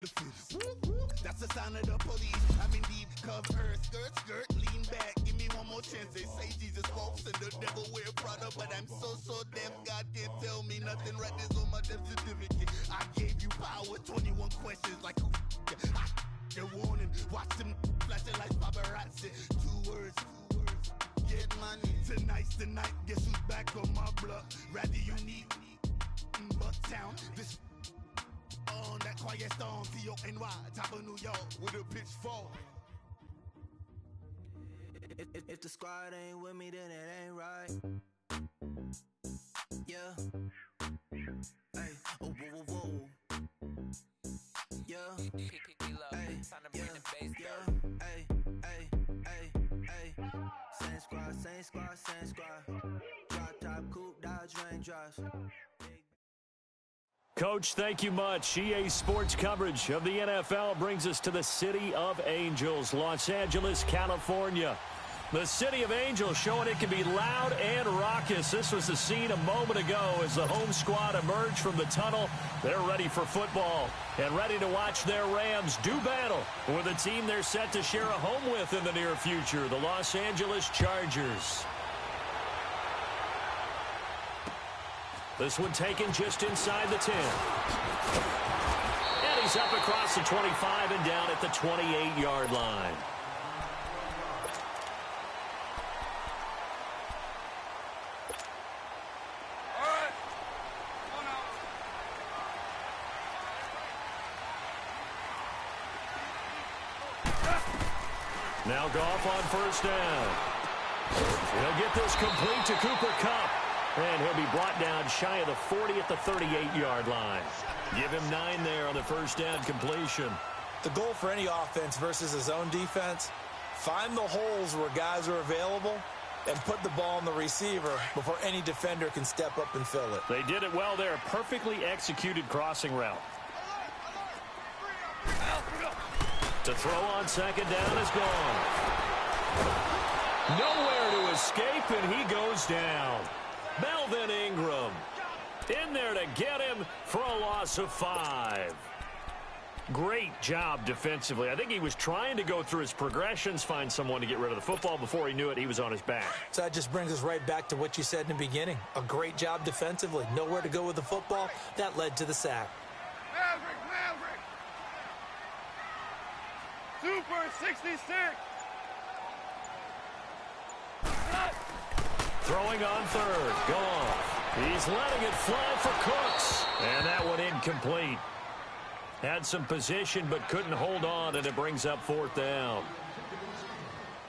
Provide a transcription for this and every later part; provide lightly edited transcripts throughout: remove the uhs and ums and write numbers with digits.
That's the sign of the police. I'm indeed cover skirt, lean back. Give me one more chance. They say Jesus walks and the devil wear Prada, but I'm so deaf. God can't tell me nothing. Right this on my death certificate. I gave you power. 21 questions like who? Your warning. Watch them flashing like paparazzi. Two words. Get money. Tonight's the night. Guess who's back on my block? Rather unique. Bucktown. This. On that quiet storm, T-O-N-Y, top of New York, with a pitchfork. If the squad ain't with me, then it ain't right. Yeah. Hey, oh, whoa, whoa, whoa. Yeah. Hey, yeah. Hey, hey, hey, hey. Same squad, same squad, same squad. Drop top, coupe, Dodge raindrops. Coach, thank you much. EA Sports coverage of the NFL brings us to the City of Angels, Los Angeles, California. The City of Angels showing it can be loud and raucous. This was the scene a moment ago as the home squad emerged from the tunnel. They're ready for football and ready to watch their Rams do battle with a team they're set to share a home with in the near future, the Los Angeles Chargers. This one taken just inside the 10. And he's up across the 25 and down at the 28-yard line. All right. One out. Now Goff on first down. He'll get this complete to Cooper Kupp. And he'll be brought down shy of the 40 at the 38-yard line. Give him 9 there on the first down completion. The goal for any offense versus his own defense, find the holes where guys are available and put the ball on the receiver before any defender can step up and fill it. They did it well there. Perfectly executed crossing route. To throw on second down is gone. Nowhere to escape, and he goes down. Melvin Ingram in there to get him for a loss of 5. Great job defensively. I think he was trying to go through his progressions, find someone to get rid of the football. Before he knew it, he was on his back. So that just brings us right back to what you said in the beginning. A great job defensively. Nowhere to go with the football. That led to the sack. Maverick. Super 66. Throwing on third. Goff. He's letting it fly for Cooks. And that one incomplete. Had some position but couldn't hold on, and it brings up fourth down.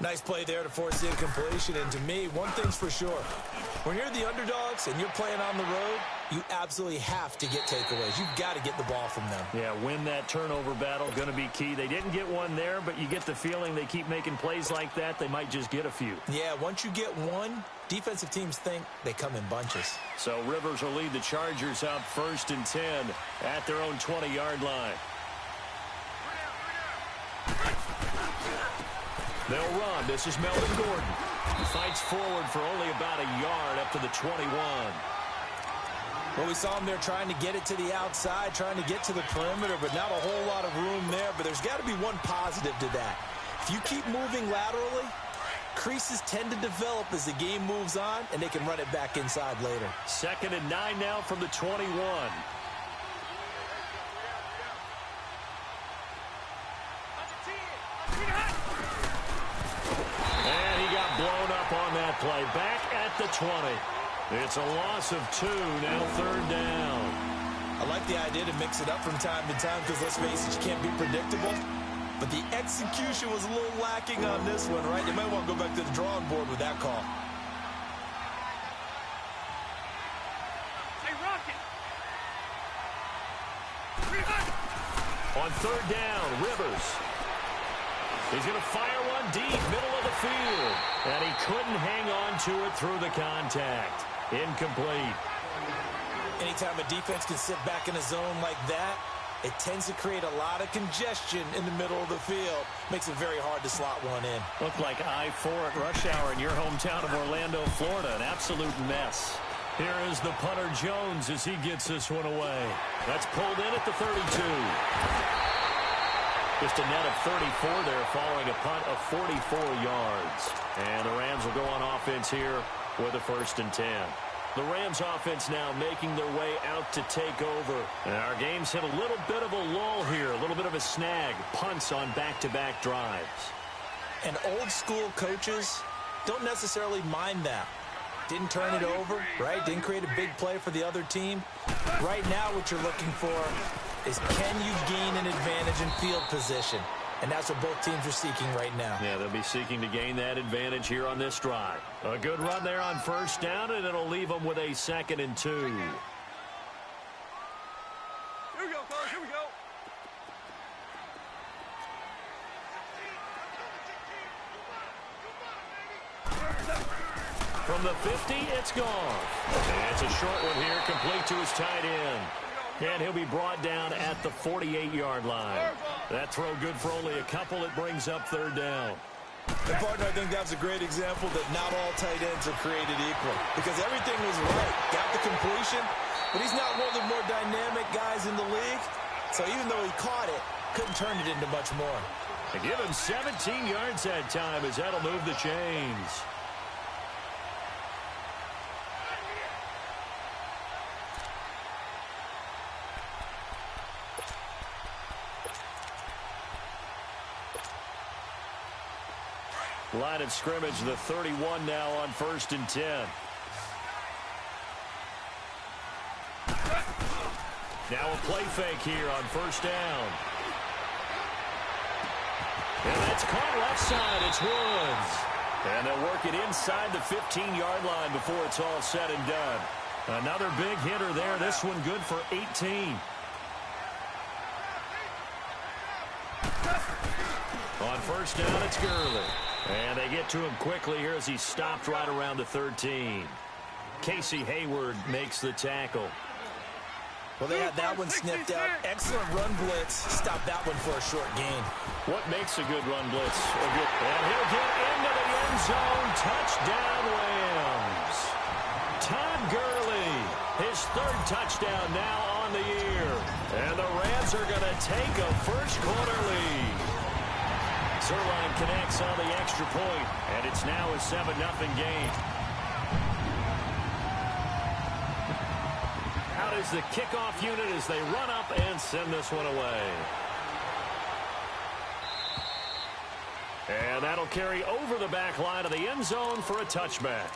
Nice play there to force the incompletion. And to me, one thing's for sure. When you're the underdogs and you're playing on the road, you absolutely have to get takeaways. You've got to get the ball from them. Yeah, win that turnover battle, going to be key. They didn't get one there, but you get the feeling they keep making plays like that, they might just get a few. Yeah, once you get one, defensive teams think they come in bunches. So Rivers will lead the Chargers out 1st and 10 at their own 20-yard line. They'll run. This is Melvin Gordon. He fights forward for only about a yard up to the 21. Well, we saw him there trying to get it to the outside, trying to get to the perimeter, but not a whole lot of room there. But there's got to be one positive to that. If you keep moving laterally, creases tend to develop as the game moves on, and they can run it back inside later. 2nd and 9 now from the 21. Blown up on that play. Back at the 20. It's a loss of 2. Now 3rd down. I like the idea to mix it up from time to time because, let's face it, you can't be predictable. But the execution was a little lacking on this one, right? You might want to go back to the drawing board with that call. Hey, Rocket! On 3rd down, Rivers. He's going to fire one deep, middle of the field. And he couldn't hang on to it through the contact. Incomplete. Anytime a defense can sit back in a zone like that, it tends to create a lot of congestion in the middle of the field. Makes it very hard to slot one in. Looked like I-4 at rush hour in your hometown of Orlando, Florida. An absolute mess. Here is the punter Jones as he gets this one away. That's pulled in at the 32. Just a net of 34 there following a punt of 44 yards. And the Rams will go on offense here with a 1st and 10. The Rams offense now making their way out to take over. And our game's hit a little bit of a lull here, a little bit of a snag. Punts on back-to-back drives. And old-school coaches don't necessarily mind that. Didn't turn it over, right? Didn't create a big play for the other team. Right now what you're looking for is can you gain an advantage in field position? And that's what both teams are seeking right now. Yeah, they'll be seeking to gain that advantage here on this drive. A good run there on 1st down, and it'll leave them with a 2nd and 2. Here we go, fellas. Here we go. From the 50, it's gone. And it's a short one here, complete to his tight end. And he'll be brought down at the 48-yard line. That throw good for only a couple. It brings up 3rd down. And, partner, I think that's a great example that not all tight ends are created equal. Because everything was right. Got the completion, but he's not one of the more dynamic guys in the league. So even though he caught it, couldn't turn it into much more. And give him 17 yards that time as that'll move the chains. Line of scrimmage, the 31 now on 1st and 10. Now a play fake here on 1st down. And that's caught left side. It's Woods. And they'll work it inside the 15-yard line before it's all said and done. Another big hitter there. This one good for 18. On 1st down, it's Gurley. And they get to him quickly here as he stopped right around the 13. Casey Hayward makes the tackle. Well, they had that one sniffed out. Excellent run blitz. Stop that one for a short gain. What makes a good run blitz? And he'll get into the end zone. Touchdown, Rams. Todd Gurley, his 3rd touchdown now on the year. And the Rams are going to take a first-quarter lead. Zerline connects on the extra point, and it's now a 7-0 game. Out is the kickoff unit as they run up and send this one away. And that'll carry over the back line of the end zone for a touchback.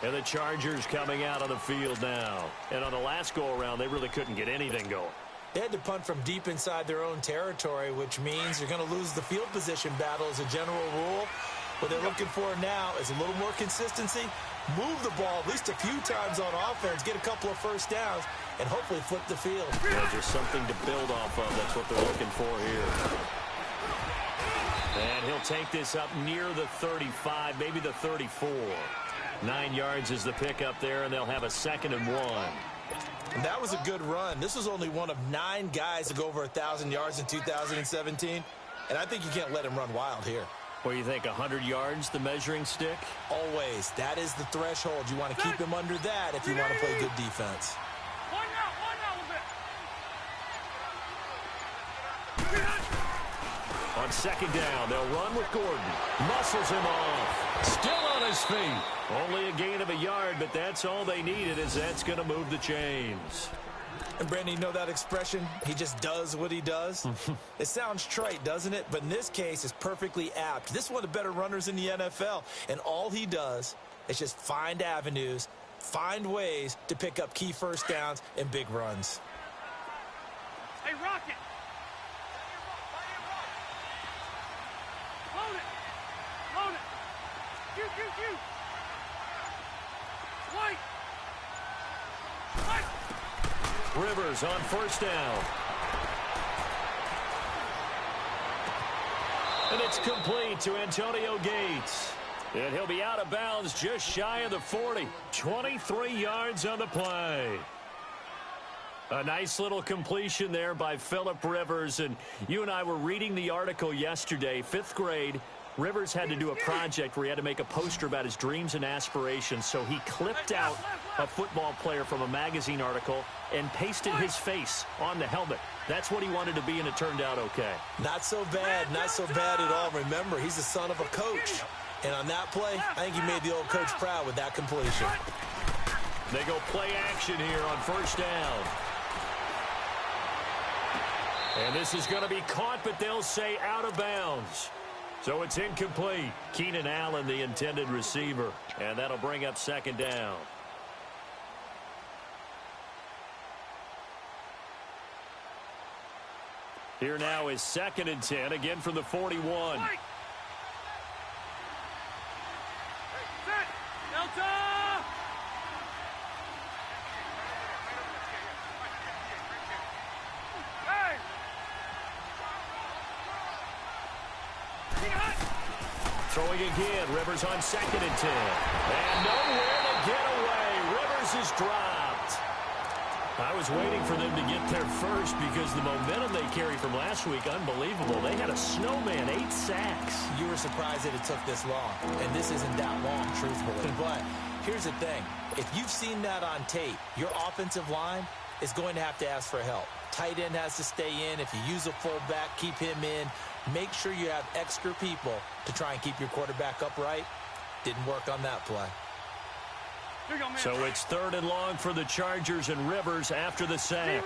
And the Chargers coming out on the field now. And on the last go-around, they really couldn't get anything going. They had to punt from deep inside their own territory, which means you're going to lose the field position battle as a general rule. What they're looking for now is a little more consistency, move the ball at least a few times on offense, get a couple of 1st downs, and hopefully flip the field. Yeah, just something to build off of. That's what they're looking for here. And he'll take this up near the 35, maybe the 34. 9 yards is the pickup there, and they'll have a 2nd and 1. And that was a good run. This was only one of 9 guys to go over 1,000 yards in 2017. And I think you can't let him run wild here. What do you think, 100 yards, the measuring stick? Always. That is the threshold. You want to keep him under that if you want to play good defense. One now, On 2nd down, they'll run with Gordon. Muscles him off. Still on his feet. Only a gain of a yard, but that's all they needed, as that's going to move the chains. And, Brandon, you know that expression? He just does what he does? It sounds trite, doesn't it? But in this case, it's perfectly apt. This is one of the better runners in the NFL. And all he does is just find avenues, find ways to pick up key 1st downs and big runs. Hey, Rocket. Load it. Load it. Shoot. White. Rivers on 1st down. And it's complete to Antonio Gates. And he'll be out of bounds just shy of the 40. 23 yards on the play. A nice little completion there by Phillip Rivers. And you and I were reading the article yesterday, 5th grade. Rivers had to do a project where he had to make a poster about his dreams and aspirations, so he clipped out a football player from a magazine article and pasted his face on the helmet. That's what he wanted to be, and it turned out okay. Not so bad, not so bad at all. Remember, he's the son of a coach. And on that play, I think he made the old coach proud with that completion. They go play action here on first down. And this is going to be caught, but they'll say out of bounds. So it's incomplete. Keenan Allen, the intended receiver. And that'll bring up second down. Here now is 2nd and 10, again from the 41. Delta! Hey! Throwing again, Rivers on 2nd and 10. And nowhere to get away. Rivers is dropped. I was waiting for them to get there first because the momentum they carry from last week, unbelievable. They had a snowman, 8 sacks. You were surprised that it took this long, and this isn't that long, truthfully. But here's the thing. If you've seen that on tape, your offensive line is going to have to ask for help. Tight end has to stay in. If you use a fullback, keep him in. Make sure you have extra people to try and keep your quarterback upright. Didn't work on that play. So it's 3rd and long for the Chargers, and Rivers after the sack.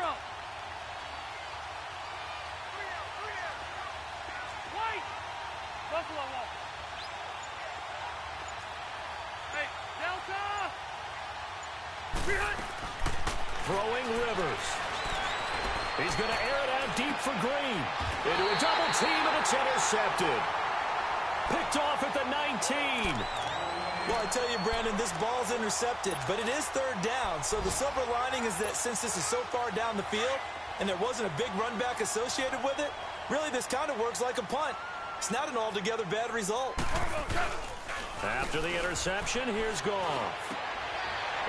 Throwing Rivers. He's going to air it out deep for Green. Into a double team, and it's intercepted. Picked off at the 19. Well, I tell you, Brandon, this ball's intercepted, but it is 3rd down. So the silver lining is that since this is so far down the field and there wasn't a big run back associated with it, really this kind of works like a punt. It's not an altogether bad result. After the interception, here's Goff.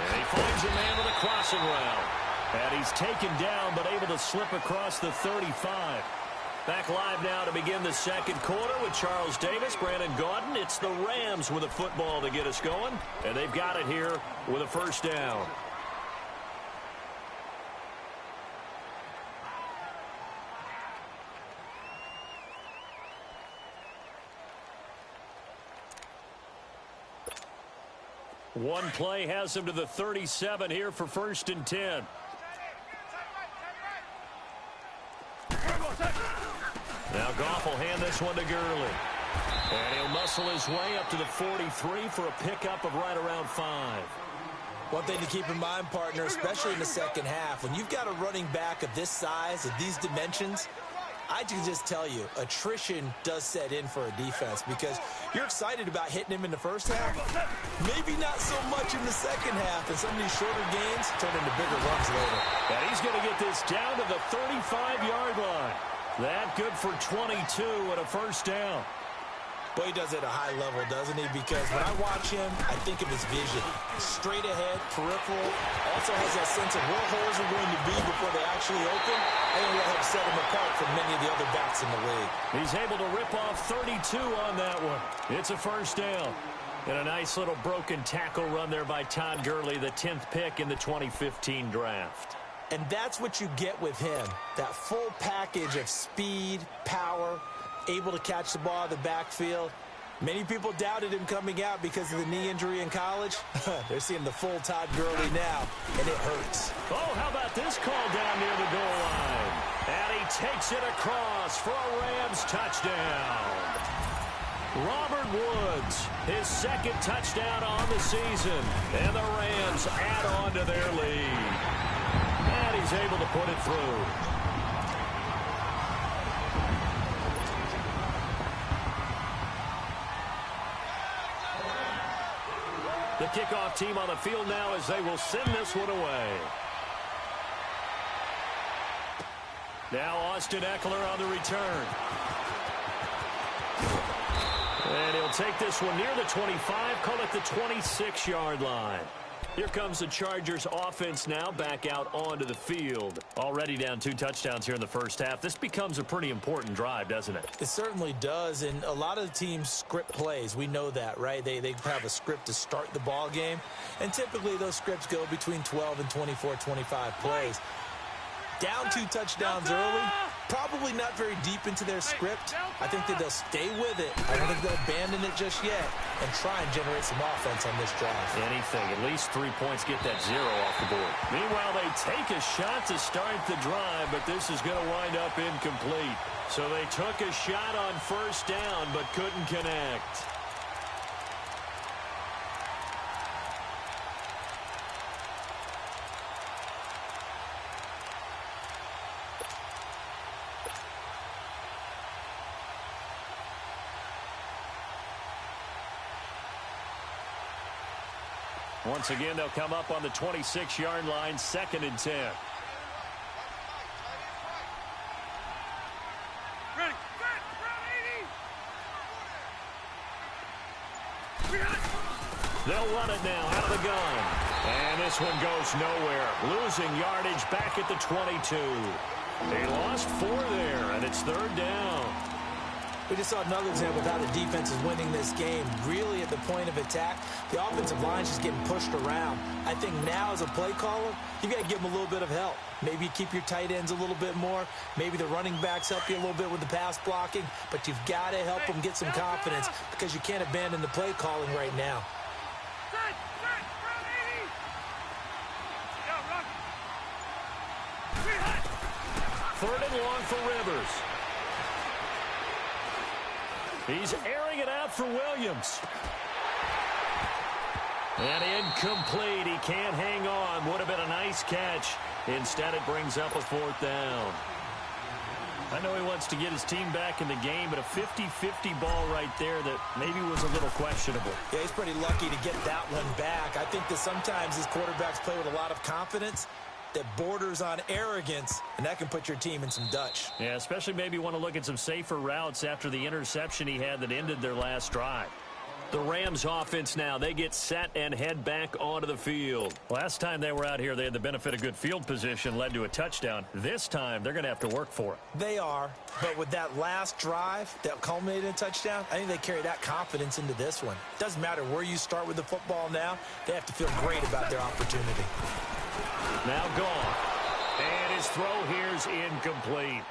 And he finds a man with a crossing route. And he's taken down but able to slip across the 35. Back live now to begin the 2nd quarter with Charles Davis, Brandon Gaudin. It's the Rams with a football to get us going, and they've got it here with a first down. One play has him to the 37 here for 1st and 10. Now Goff will hand this one to Gurley. And he'll muscle his way up to the 43 for a pickup of right around 5. One thing to keep in mind, partner, especially in the second half, when you've got a running back of this size, of these dimensions, I can just tell you, attrition does set in for a defense because you're excited about hitting him in the first half. Maybe not so much in the second half, and some of these shorter gains turn into bigger runs later. And he's going to get this down to the 35-yard line. That good for 22 and a first down. Well, he does it at a high level, doesn't he? Because when I watch him, I think of his vision. Straight ahead, peripheral. Also has that sense of where holes are going to be before they actually open. I think that helps set him apart from many of the other backs in the league. He's able to rip off 32 on that one. It's a first down. And a nice little broken tackle run there by Todd Gurley, the 10th pick in the 2015 draft. And that's what you get with him. That full package of speed, power, able to catch the ball out of the backfield. Many people doubted him coming out because of the knee injury in college. They're seeing the full Todd Gurley now, and it hurts. Oh, how about this call down near the goal line? And he takes it across for a Rams touchdown. Robert Woods, his 2nd touchdown on the season. And the Rams add on to their lead. And he's able to put it through. The kickoff team on the field now as they will send this one away. Now Austin Eckler on the return. And he'll take this one near the 25, call it the 26-yard line. Here comes the Chargers offense now back out onto the field. Already down 2 touchdowns here in the first half. This becomes a pretty important drive, doesn't it? It certainly does, and a lot of the teams script plays. We know that, right? They have a script to start the ball game, and typically those scripts go between 12 and 24, 25 plays. Down 2 touchdowns early, probably not very deep into their script. I think that they'll stay with it. I don't think they'll abandon it just yet and try and generate some offense on this drive. Anything, at least 3 points, get that 0 off the board. Meanwhile, they take a shot to start the drive, but this is going to wind up incomplete. So they took a shot on first down, but couldn't connect. Once again, they'll come up on the 26-yard line, 2nd and 10. Ready. They'll run it now out of the gun. And this one goes nowhere. Losing yardage back at the 22. They lost 4 there, and it's 3rd down. We just saw another example of how the defense is winning this game. Really at the point of attack, the offensive line is just getting pushed around. I think now as a play caller, you've got to give them a little bit of help. Maybe you keep your tight ends a little bit more. Maybe the running backs help you a little bit with the pass blocking. But you've got to help them get some confidence because you can't abandon the play calling right now. Third and long for Rivers. He's airing it out for Williams. And incomplete. He can't hang on. Would have been a nice catch. Instead, it brings up a 4th down. I know he wants to get his team back in the game, but a 50-50 ball right there that maybe was a little questionable. Yeah, he's pretty lucky to get that one back. I think that sometimes these quarterbacks play with a lot of confidence that borders on arrogance, and that can put your team in some Dutch. Yeah, especially maybe want to look at some safer routes after the interception he had that ended their last drive. The Rams offense now, they get set and head back onto the field. Last time they were out here, they had the benefit of good field position, led to a touchdown. This time, they're going to have to work for it. They are, but with that last drive that culminated in a touchdown, I think they carry that confidence into this one. Doesn't matter where you start with the football now, they have to feel great about their opportunity. Now gone. And his throw here's incomplete.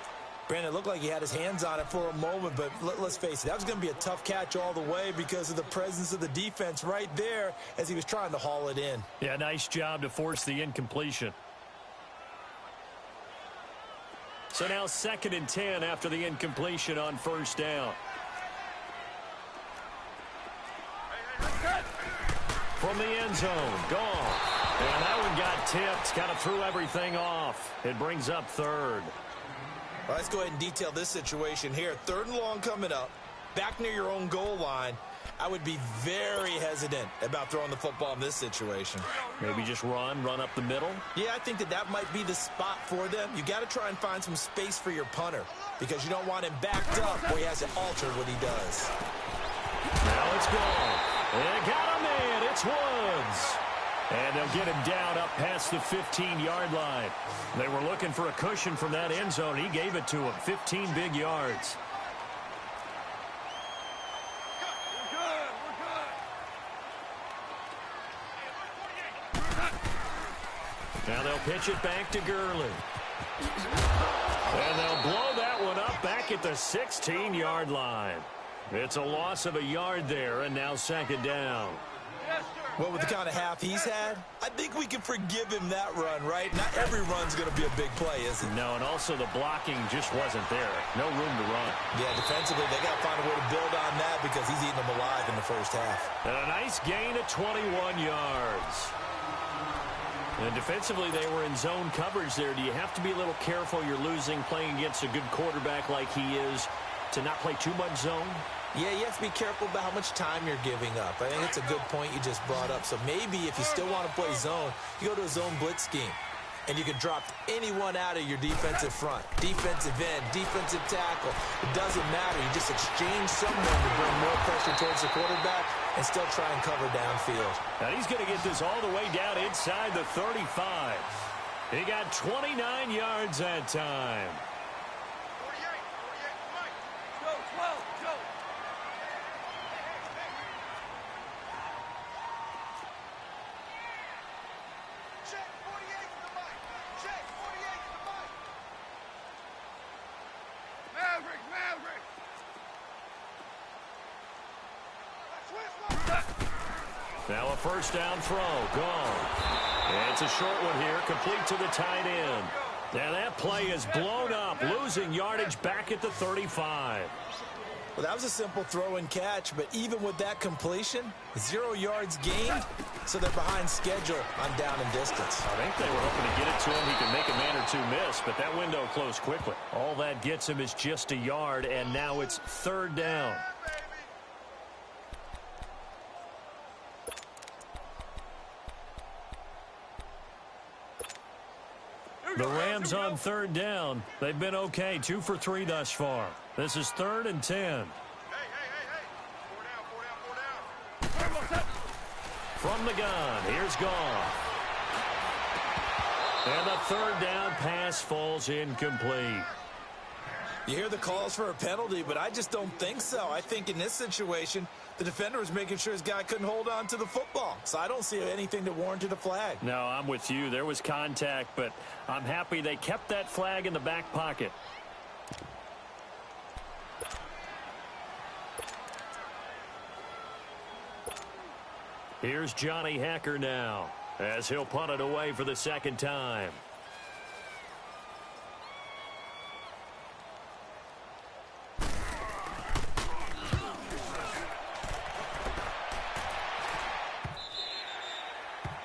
Brandon, it looked like he had his hands on it for a moment, but let's face it, that was going to be a tough catch all the way because of the presence of the defense right there as he was trying to haul it in. Yeah, nice job to force the incompletion. So now 2nd and 10 after the incompletion on first down. From the end zone, gone. And that one got tipped, kind of threw everything off. It brings up 3rd. Well, let's go ahead and detail this situation here. 3rd and long coming up, back near your own goal line. I would be very hesitant about throwing the football in this situation. Maybe just run up the middle? Yeah, I think that might be the spot for them. You got to try and find some space for your punter because you don't want him backed up where he has to alter what he does. Now it's gone. They got him in. It's Woods. And they'll get him down up past the 15-yard line. They were looking for a cushion from that end zone. He gave it to him. 15 big yards. Now they'll pitch it back to Gurley. And they'll blow that one up back at the 16-yard line. It's a loss of a yard there, and now 2nd down. Well, with the kind of half he's had, I think we can forgive him that run, right? Not every run's going to be a big play, is it? No, and also the blocking just wasn't there. No room to run. Yeah, defensively, they got to find a way to build on that because he's eating them alive in the first half. And a nice gain of 21 yards. And defensively, they were in zone coverage there. Do you have to be a little careful? You're losing, playing against a good quarterback like he is, to not play too much zone? Yeah, you have to be careful about how much time you're giving up. I think it's a good point you just brought up. So maybe if you still want to play zone, you go to a zone blitz scheme. and you can drop anyone out of your defensive front. Defensive end, defensive tackle. It doesn't matter. You just exchange someone to bring more pressure towards the quarterback and still try and cover downfield. And he's going to get this all the way down inside the 35. He got 29 yards that time. 48, Mike. Go, 12, go. Check 48 to the mic. Check 48 to the mic. Maverick. Now a first down throw. Gone. And it's a short one here, complete to the tight end. And that play is blown up, losing yardage back at the 35. Well, that was a simple throw and catch, but even with that completion, 0 yards gained, so they're behind schedule on down and distance. I think they were hoping to get it to him. He could make a man or two miss, but that window closed quickly. All that gets him is just a yard, and now it's third down. The Rams on third down. They've been okay, 2 for 3 thus far. This is 3rd and 10. Hey. 4 down. From the gun, here's Goff. And the third down pass falls incomplete. You hear the calls for a penalty, but I just don't think so. I think in this situation, the defender was making sure his guy couldn't hold on to the football. So I don't see anything that warranted a flag. No, I'm with you. There was contact, but I'm happy they kept that flag in the back pocket. Here's Johnny Hacker now, as he'll punt it away for the second time.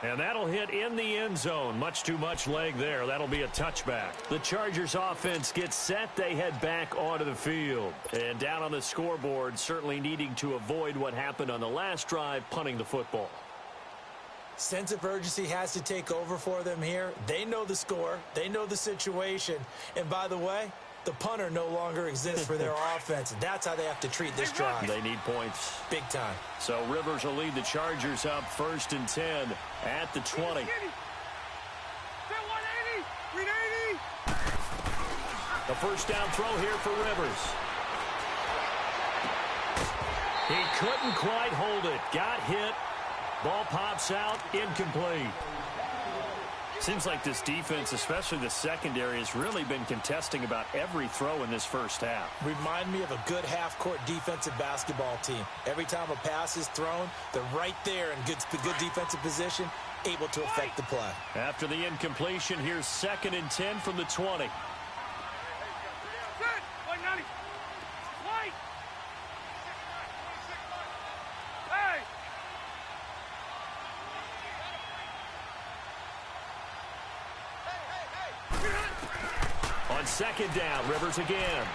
And that'll hit in the end zone. Much too much leg there. That'll be a touchback. The Chargers offense gets set. They head back onto the field. And down on the scoreboard, certainly needing to avoid what happened on the last drive, punting the football. Sense of urgency has to take over for them here. They know the score. They know the situation. And by the way, the punter no longer exists for their offense. That's how they have to treat this drive. They need points. Big time. So Rivers will lead the Chargers up 1st and 10 at the 20. The first down throw here for Rivers. He couldn't quite hold it. Got hit. Ball pops out. Incomplete. Seems like this defense, especially the secondary, has really been contesting about every throw in this first half. Remind me of a good half-court defensive basketball team. Every time a pass is thrown, they're right there in good defensive position, able to affect the play. After the incompletion, here's 2nd and 10 from the 20. On 2nd down, Rivers again.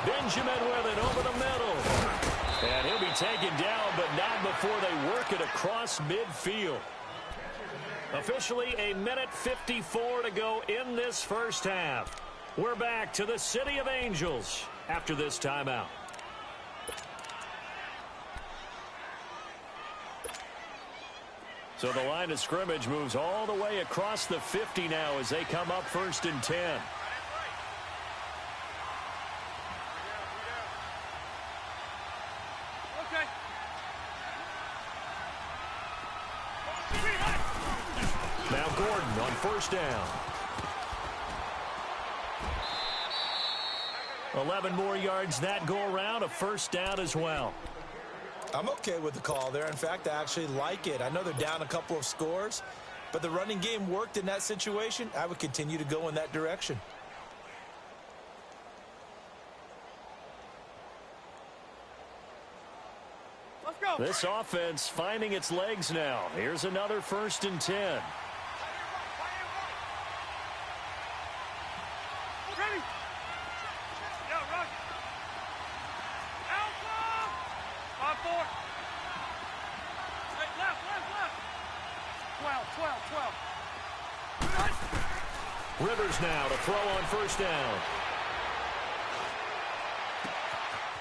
Benjamin with it over the middle. And he'll be taken down, but not before they work it across midfield. Officially, 1:54 to go in this first half. We're back to the City of Angels after this timeout. So the line of scrimmage moves all the way across the 50 now as they come up 1st and 10. Okay. Now Gordon on 1st down. 11 more yards that go around, a 1st down as well. I'm okay with the call there. In fact, I actually like it. I know they're down a couple of scores, but the running game worked in that situation. I would continue to go in that direction. Let's go. This offense finding its legs now. Here's another 1st and 10. Ready? Yeah, run. Alpha! 5-4. Hey, left. Rivers now to throw on first down.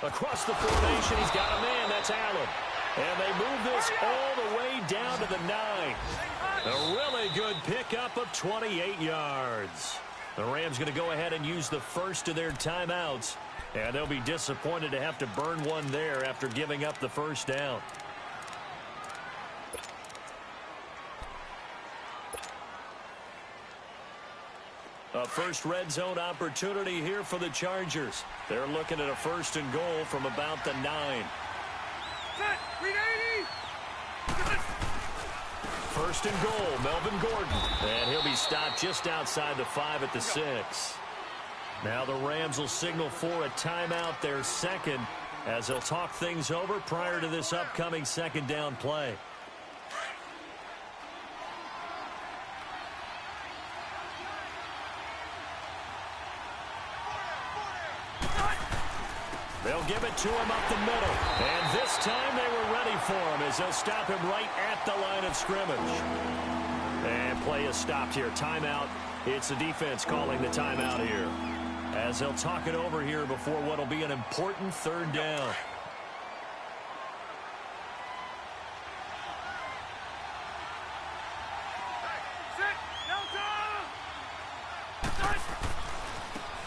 Across the formation, he's got a man. That's Allen. And they move this all the way down to the 9. A really good pickup of 28 yards. The Rams going to go ahead and use the first of their timeouts. And they'll be disappointed to have to burn one there after giving up the first down. A first red zone opportunity here for the Chargers. They're looking at a first and goal from about the 9. First and goal, Melvin Gordon. And he'll be stopped just outside the 5 at the 6. Now the Rams will signal for a timeout, their second, as they'll talk things over prior to this upcoming second down play. They'll give it to him up the middle. And this time they were ready for him as they'll stop him right at the line of scrimmage. And play is stopped here. Timeout. It's the defense calling the timeout here, as they'll talk it over here before what will be an important third down.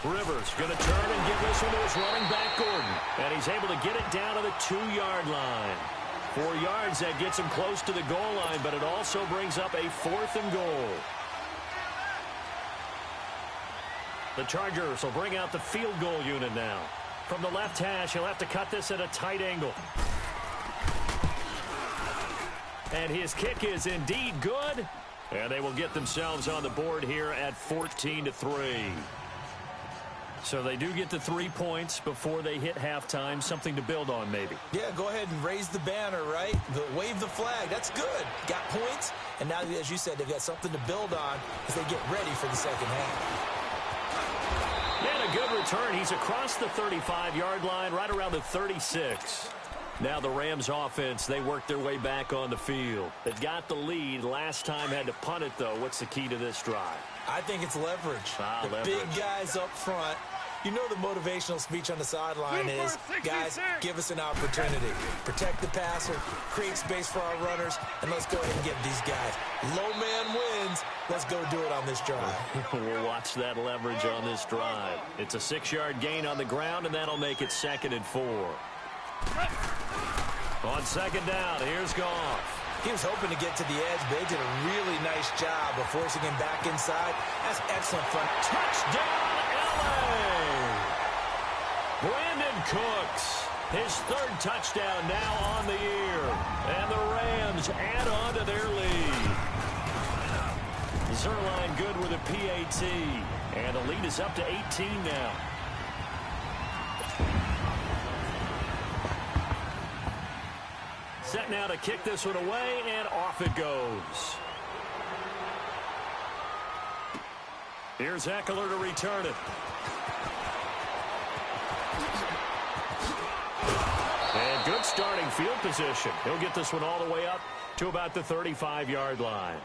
Rivers going to turn and give this one to his running back, Gordon. And he's able to get it down to the 2-yard line. 4 yards, that gets him close to the goal line, but it also brings up a 4th and goal. The Chargers will bring out the field goal unit now. From the left hash, he'll have to cut this at a tight angle. And his kick is indeed good. And they will get themselves on the board here at 14-3. So they do get the 3 points before they hit halftime. Something to build on, maybe. Yeah, go ahead and raise the banner, right? Wave the flag. That's good. Got points. And now, as you said, they've got something to build on as they get ready for the second half. And a good return. He's across the 35-yard line, right around the 36. Now the Rams offense, they work their way back on the field. They've got the lead. Last time had to punt it, though. What's the key to this drive? I think it's leverage. Leverage. Big guys up front. You know the motivational speech on the sideline is, guys, give us an opportunity. Protect the passer, create space for our runners, and let's go ahead and give these guys. Low man wins. Let's go do it on this drive. We'll watch that leverage on this drive. It's a 6-yard gain on the ground, and that'll make it 2nd and 4. On second down, here's Goff. He was hoping to get to the edge, but they did a really nice job of forcing him back inside. That's excellent front. Touchdown, L.A. Brandon Cooks, his 3rd touchdown now on the year. And the Rams add on to their lead. Zerline good with a PAT. And the lead is up to 18 now. Set now to kick this one away, and off it goes. Here's Eckler to return it. And good starting field position. He'll get this one all the way up to about the 35-yard line.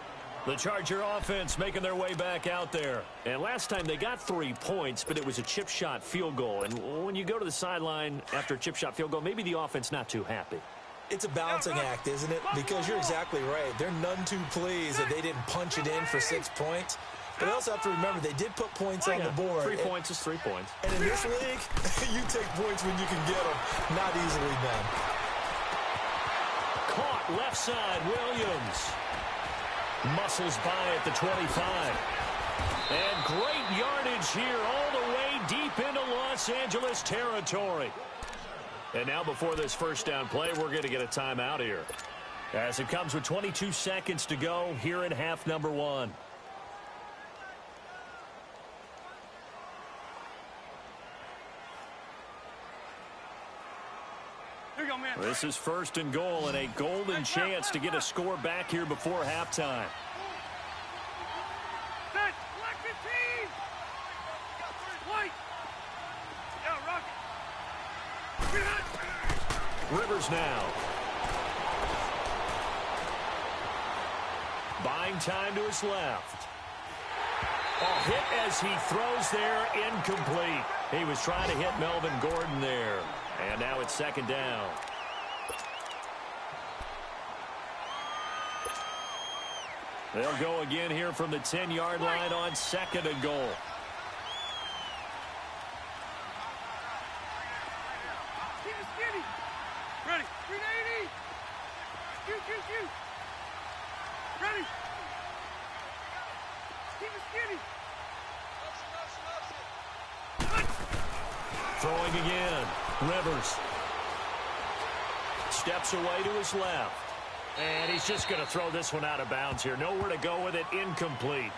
The Charger offense making their way back out there. And last time they got 3 points, but it was a chip shot field goal. And when you go to the sideline after a chip shot field goal, maybe the offense not too happy. It's a balancing act, isn't it? Because you're exactly right. They're none too pleased that they didn't punch it in for 6 points. But they also have to remember they did put points on the board. 3 points is 3 points. And in this league, you take points when you can get them. Not easily done. Caught left side, Williams. Muscles by at the 25. And great yardage here all the way deep into Los Angeles territory. And now before this first down play, we're going to get a timeout here, as it comes with 22 seconds to go here in half number 1. Here you go, man. This is 1st and goal, and a golden chance to get a score back here before halftime. Set. Black 15. White. Yeah, rock it. Rivers now. buying time to his left. A hit as he throws there, incomplete. He was trying to hit Melvin Gordon there. And now it's second down. They'll go again here from the 10-yard line on second and goal. Ready. 380. Shoot. Ready. Keep it skinny. Throwing again. Rivers. Steps away to his left. And he's just going to throw this one out of bounds here. Nowhere to go with it. Incomplete.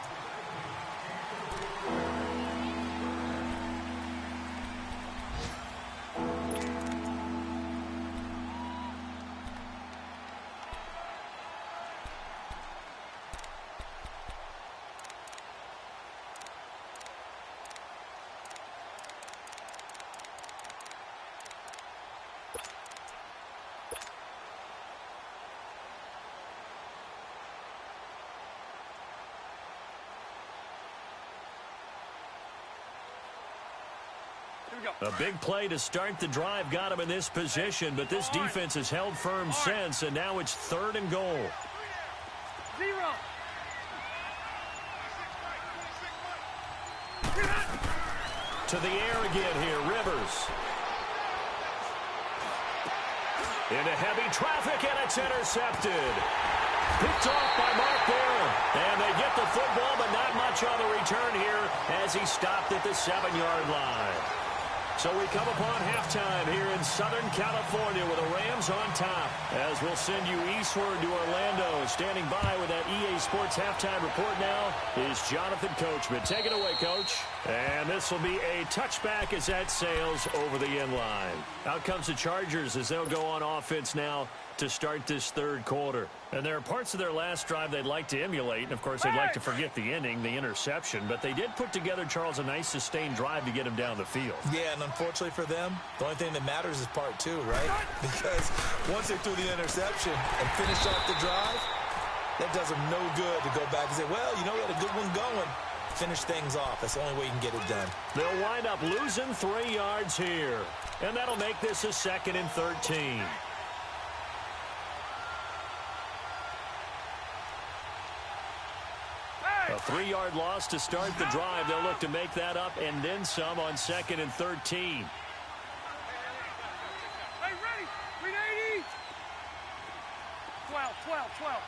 A big play to start the drive got him in this position, but this defense has held firm since, and now it's third and goal. 0. To the air again here, Rivers. Into heavy traffic, and it's intercepted. Picked off by Mark Barron. And they get the football, but not much on the return here as he stopped at the 7-yard line. So we come upon halftime here in Southern California with the Rams on top. As we'll send you eastward to Orlando. Standing by with that EA Sports halftime report now is Jonathan Coachman. Take it away, Coach. And this will be a touchback as that sails over the end line. Out comes the Chargers as they'll go on offense now to start this third quarter. And there are parts of their last drive they'd like to emulate. And, of course, they'd like to forget the ending, the interception. But they did put together, Charles, a nice sustained drive to get him down the field. Yeah, and unfortunately for them, the only thing that matters is part 2, right? Because once they threw the interception and finished off the drive, that does them no good to go back and say, well, you know, we had a good one going. Finish things off. That's the only way you can get it done. They'll wind up losing 3 yards here. And that'll make this a 2nd and 13. A 3-yard loss to start the drive. They'll look to make that up and then some on 2nd and 13. Hey, ready. 380. 12.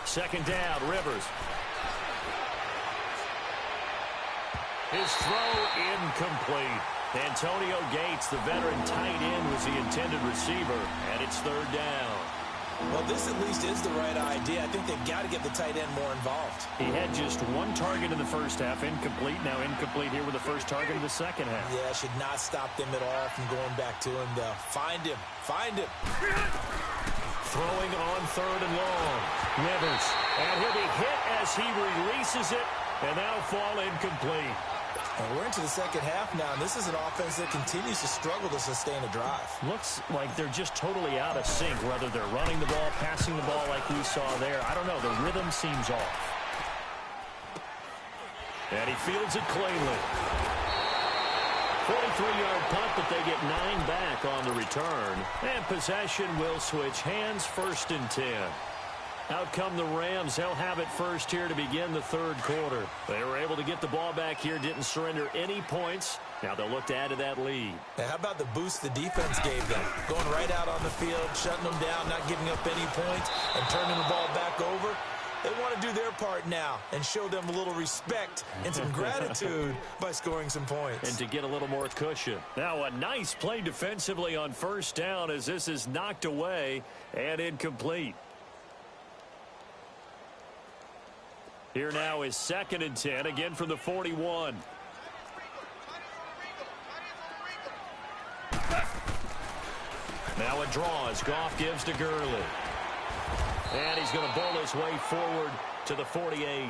Second down, Rivers. His throw incomplete. Antonio Gates, the veteran tight end, was the intended receiver, and it's third down. Well, this at least is the right idea. I think they've got to get the tight end more involved. He had just 1 target in the first half, incomplete. Now incomplete here with the first target of the second half. Yeah, should not stop them at all from going back to him, though. Find him. Throwing on 3rd and long. Rivers. And he'll be hit as he releases it, and that'll fall incomplete. And we're into the second half now, and this is an offense that continues to struggle to sustain a drive. Looks like they're just totally out of sync, whether they're running the ball, passing the ball like we saw there. I don't know. The rhythm seems off. And he fields it cleanly. 43-yard punt, but they get 9 back on the return. And possession will switch hands, 1st and 10. Out come the Rams. They'll have it first here to begin the third quarter. They were able to get the ball back here, didn't surrender any points. Now they'll look to add to that lead. Now, how about the boost the defense gave them? Going right out on the field, shutting them down, not giving up any points, and turning the ball back over. They want to do their part now and show them a little respect and some gratitude by scoring some points. And to get a little more cushion. Now a nice play defensively on first down as this is knocked away and incomplete. Here now is 2nd and 10, again from the 41. Now a draw as Goff gives to Gurley. And he's going to bowl his way forward to the 48.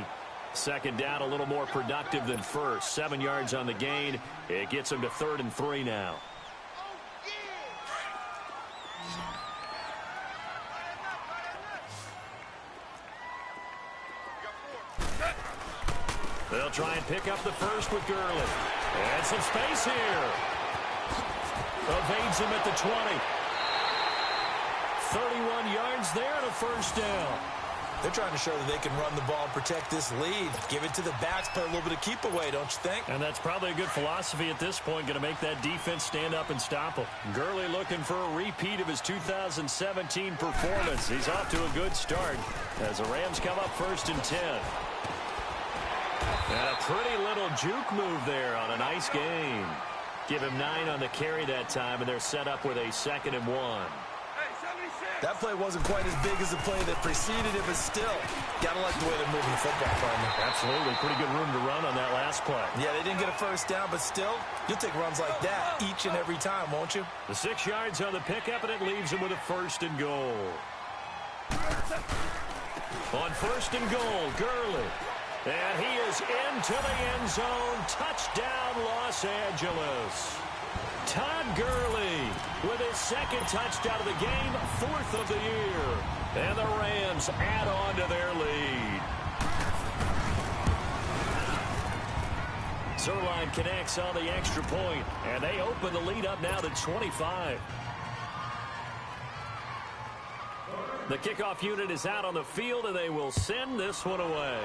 Second down, a little more productive than first. 7 yards on the gain. It gets him to 3rd and 3 now. They'll try and pick up the first with Gurley. And some space here. Evades him at the 20. 31 yards there and a first down. They're trying to show that they can run the ball and protect this lead. Give it to the backs, play a little bit of keep away, don't you think? And that's probably a good philosophy at this point, going to make that defense stand up and stop them. Gurley looking for a repeat of his 2017 performance. He's off to a good start as the Rams come up 1st and 10. And a pretty little juke move there on a nice game. Give him 9 on the carry that time, and they're set up with a 2nd and 1. That play wasn't quite as big as the play that preceded it, but still, gotta like the way they're moving the football, partner. Absolutely. Pretty good room to run on that last play. Yeah, they didn't get a first down, but still, you'll take runs like that each and every time, won't you? The 6 yards on the pickup, and it leaves him with a 1st and goal. On 1st and goal, Gurley. And he is into the end zone. Touchdown, Los Angeles. Todd Gurley with his 2nd touchdown of the game, 4th of the year. And the Rams add on to their lead. Zerline connects on the extra point, and they open the lead up now to 25. The kickoff unit is out on the field, and they will send this one away.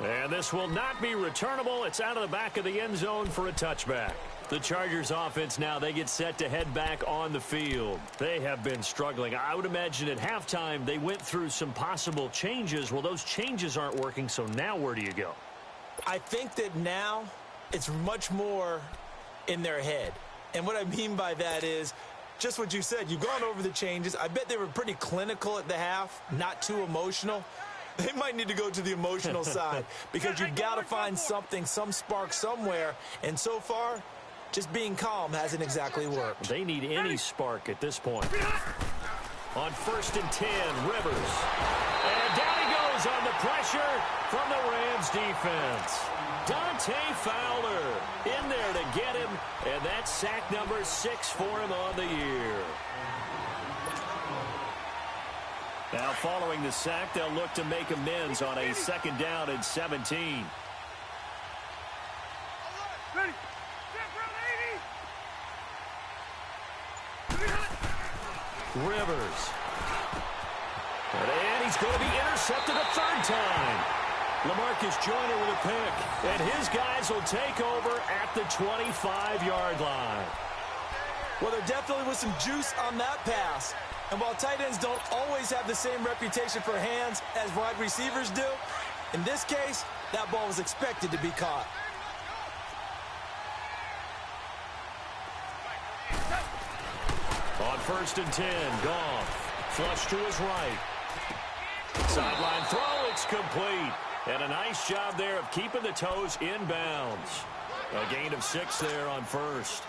And this will not be returnable. It's out of the back of the end zone for a touchback. The Chargers offense now, they get set to head back on the field. They have been struggling. I would imagine at halftime they went through some possible changes. Well, those changes aren't working, so now where do you go? I think that now it's much more in their head. And what I mean by that is just what you said. You've gone over the changes. I bet they were pretty clinical at the half, not too emotional. They might need to go to the emotional side because you've got to find something, some spark somewhere. And so far, just being calm hasn't exactly worked. They need any spark at this point. On 1st and 10, Rivers. And down he goes on the pressure from the Rams defense. Dante Fowler in there to get him, and that's sack number 6 for him on the year. Now, following the sack, they'll look to make amends on a 2nd down and 17. Rivers. And he's going to be intercepted a 3rd time. LaMarcus Joyner with a pick. And his guys will take over at the 25-yard line. Well, there definitely was some juice on that pass. And while tight ends don't always have the same reputation for hands as wide receivers do, in this case, that ball was expected to be caught. On 1st and 10, Goff. Flush to his right. Sideline throw, it's complete. And a nice job there of keeping the toes inbounds. A gain of 6 there on 1st.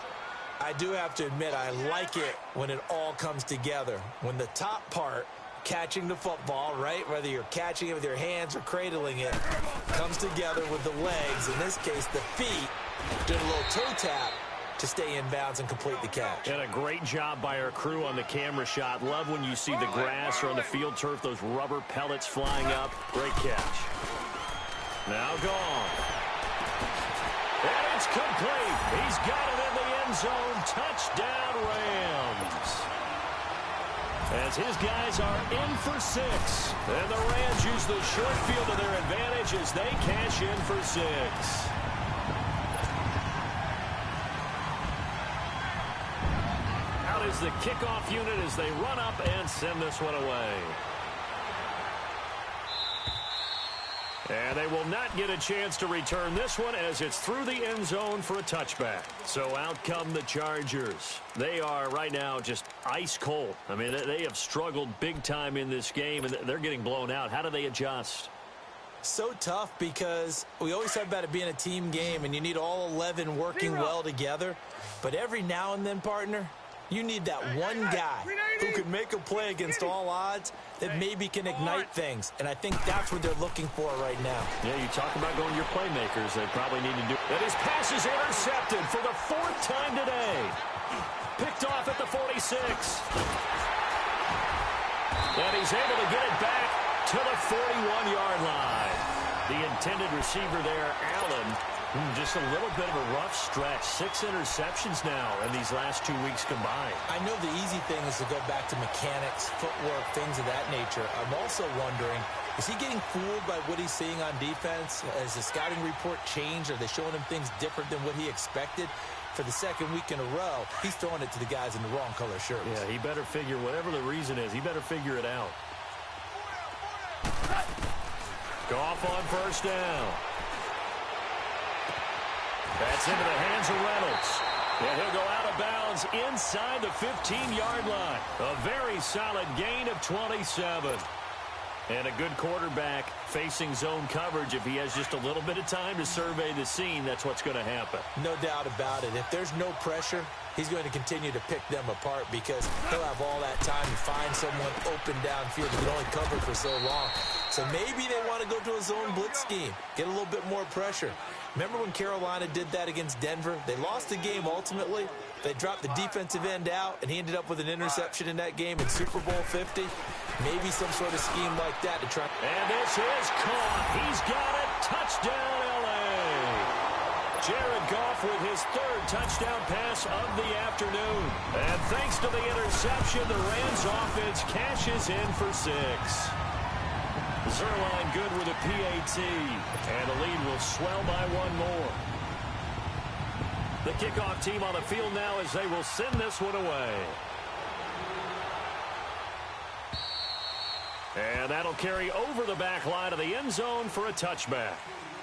I do have to admit, I like it when it all comes together. When the top part, catching the football, right, whether you're catching it with your hands or cradling it, comes together with the legs, in this case the feet, doing a little toe tap to stay in bounds and complete the catch. And a great job by our crew on the camera shot. Love when you see the grass or on the field turf, those rubber pellets flying up. Great catch. Now gone. And it's complete. He's got it in the end zone. Touchdown, Rams. As his guys are in for 6. And the Rams use the short field to their advantage as they cash in for 6. Out is the kickoff unit as they run up and send this one away. And they will not get a chance to return this one as it's through the end zone for a touchback. So out come the Chargers. They are right now just ice cold. I mean, they have struggled big time in this game, and they're getting blown out. How do they adjust? So tough because we always talk about it being a team game, and you need all 11 working well together. But every now and then, partner, you need that one guy who can make a play against all odds that maybe can ignite things. And I think that's what they're looking for right now. Yeah, you talk about going to your playmakers. They probably need to do. And his pass is intercepted for the 4th time today. Picked off at the 46. And he's able to get it back to the 41-yard line. The intended receiver there, Allen, just a little bit of a rough stretch. 6 interceptions now in these last 2 weeks combined. I know the easy thing is to go back to mechanics, footwork, things of that nature. I'm also wondering, is he getting fooled by what he's seeing on defense? Has the scouting report changed? Are they showing him things different than what he expected? For the second week in a row, he's throwing it to the guys in the wrong color shirts. Yeah, he better figure, whatever the reason is, he better figure it out. Goff on first down. That's into the hands of Reynolds. And he'll go out of bounds inside the 15-yard line. A very solid gain of 27. And a good quarterback facing zone coverage. If he has just a little bit of time to survey the scene, that's what's going to happen. No doubt about it. If there's no pressure, he's going to continue to pick them apart because he'll have all that time to find someone open downfield. He can only cover for so long. So maybe they want to go to a zone blitz scheme, get a little bit more pressure. Remember when Carolina did that against Denver? They lost the game ultimately. They dropped the defensive end out, and he ended up with an interception in that game in Super Bowl 50. Maybe some sort of scheme like that to try. And this is caught. He's got it. Touchdown, L.A. Jared Goff with his 3rd touchdown pass of the afternoon. And thanks to the interception, the Rams offense cashes in for 6. Zerline good with a PAT. And the lead will swell by 1 more. The kickoff team on the field now as they will send this one away. And that'll carry over the back line of the end zone for a touchback.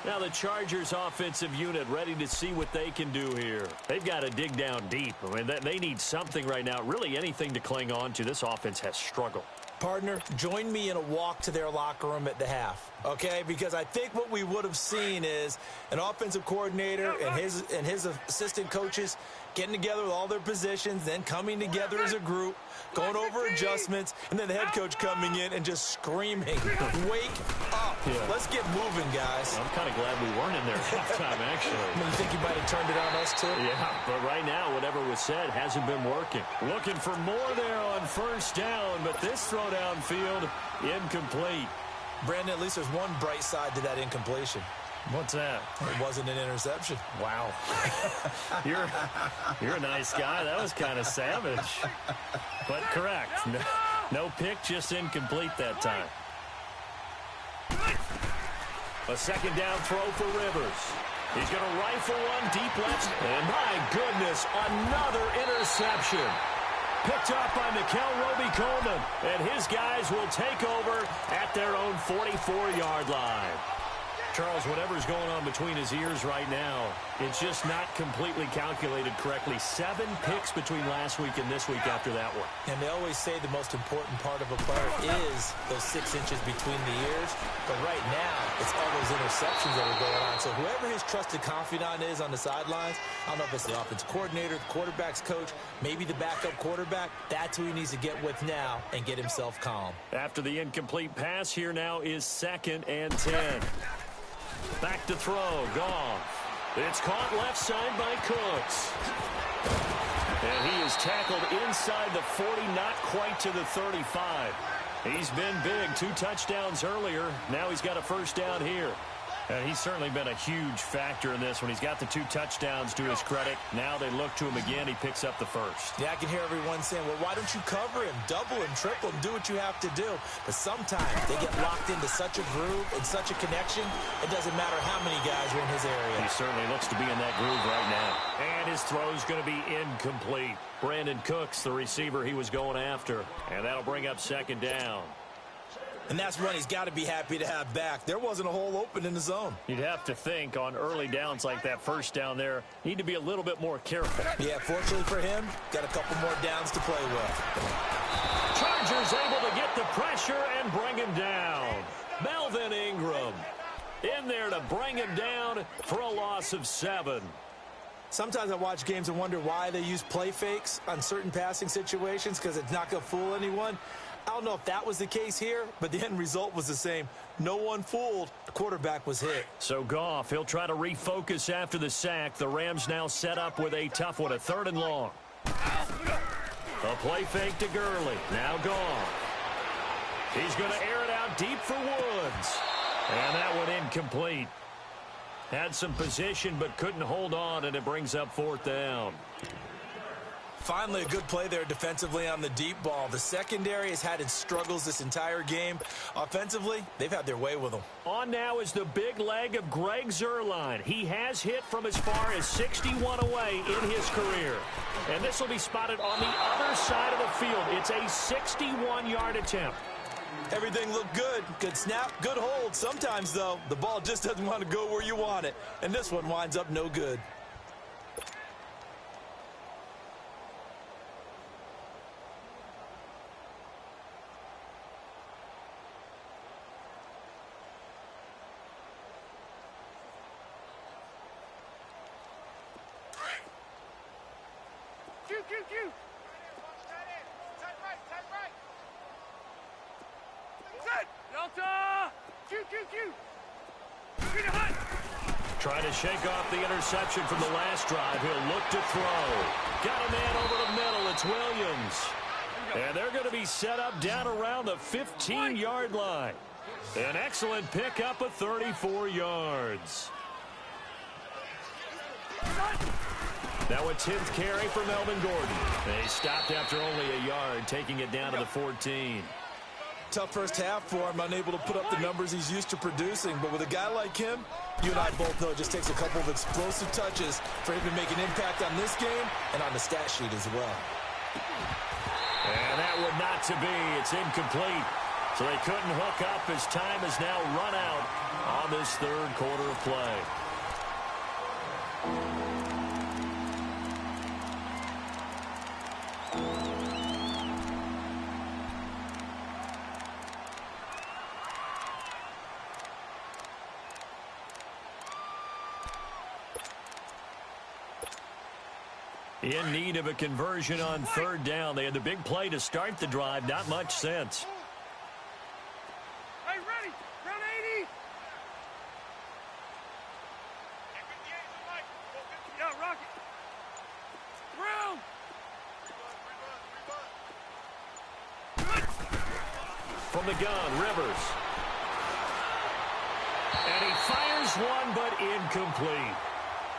Now the Chargers offensive unit ready to see what they can do here. They've got to dig down deep. I mean, they need something right now, really anything to cling on to. This offense has struggled. Partner, join me in a walk to their locker room at the half, okay? Because I think what we would have seen is an offensive coordinator and his assistant coaches getting together with all their positions, then coming together as a group, going over adjustments, and then the head coach coming in and just screaming, wake up. Yeah. Let's get moving, guys. I'm kind of glad we weren't in there halftime, actually. I mean, you think you might have turned it on us, too? Yeah, but right now, whatever was said hasn't been working. Looking for more there on first down, but this throw downfield, incomplete. Brandon, at least there's one bright side to that incompletion. What's that? It wasn't an interception. Wow. You're a nice guy. That was kind of savage. But correct. No pick, just incomplete that time. A second down throw for Rivers. He's going to rifle one deep left. And my goodness, another interception. Picked up by Mikel Roby-Coleman. And his guys will take over at their own 44-yard line. Charles, whatever's going on between his ears right now, it's just not completely calculated correctly. 7 picks between last week and this week after that one. And they always say the most important part of a player is those 6 inches between the ears. But right now, it's all those interceptions that are going on. So whoever his trusted confidant is on the sidelines, I don't know if it's the offensive coordinator, the quarterback's coach, maybe the backup quarterback, that's who he needs to get with now and get himself calm. After the incomplete pass, here now is 2nd and 10. Back to throw, Goff. It's caught left side by Cooks. And he is tackled inside the 40, not quite to the 35. He's been big, 2 touchdowns earlier. Now he's got a first down here. And he's certainly been a huge factor in this one. He's got the 2 touchdowns to his credit. Now they look to him again. He picks up the first. Yeah, I can hear everyone saying, well, why don't you cover him, double him, triple him, do what you have to do. But sometimes they get locked into such a groove and such a connection, it doesn't matter how many guys are in his area. He certainly looks to be in that groove right now. And his throw is going to be incomplete. Brandon Cooks, the receiver he was going after. And that'll bring up 2nd down. And that's one he's got to be happy to have back. There wasn't a hole open in the zone. You'd have to think on early downs like that first down there, need to be a little bit more careful. Yeah, fortunately for him, got a couple more downs to play with. Chargers able to get the pressure and bring him down. Melvin Ingram in there to bring him down for a loss of 7. Sometimes I watch games and wonder why they use play fakes on certain passing situations because it's not going to fool anyone. I don't know if that was the case here, but the end result was the same. No one fooled. The quarterback was hit. So Goff, he'll try to refocus after the sack. The Rams now set up with a tough one, a 3rd and long. A play fake to Gurley. Now Goff. He's going to air it out deep for Woods. And that one incomplete. Had some position but couldn't hold on, and it brings up 4th down. Finally, a good play there defensively on the deep ball. The secondary has had its struggles this entire game. Offensively, they've had their way with them. On now is the big leg of Greg Zuerlein. He has hit from as far as 61 away in his career. And this will be spotted on the other side of the field. It's a 61-yard attempt. Everything looked good. Good snap, good hold. Sometimes, though, the ball just doesn't want to go where you want it. And this one winds up no good. Q. Tight right. Set. Delta. Q. Trying to shake off the interception from the last drive. He'll look to throw. Got a man over the middle. It's Williams. And they're going to be set up down around the 15-yard line. An excellent pickup of 34 yards. Now a 10th carry for Melvin Gordon. They stopped after only a yard, taking it down to the 14. Tough first half for him, unable to put up the numbers he's used to producing. But with a guy like him, you and I both know it just takes a couple of explosive touches for him to make an impact on this game and on the stat sheet as well. And that would not to be. It's incomplete. So they couldn't hook up as time has now run out on this third quarter of play. In need of a conversion on 3rd down. They had the big play to start the drive. Not much sense. Hey, ready. Round 80. Yeah, rock it. Through. From the gun, Rivers. And he fires one, but incomplete.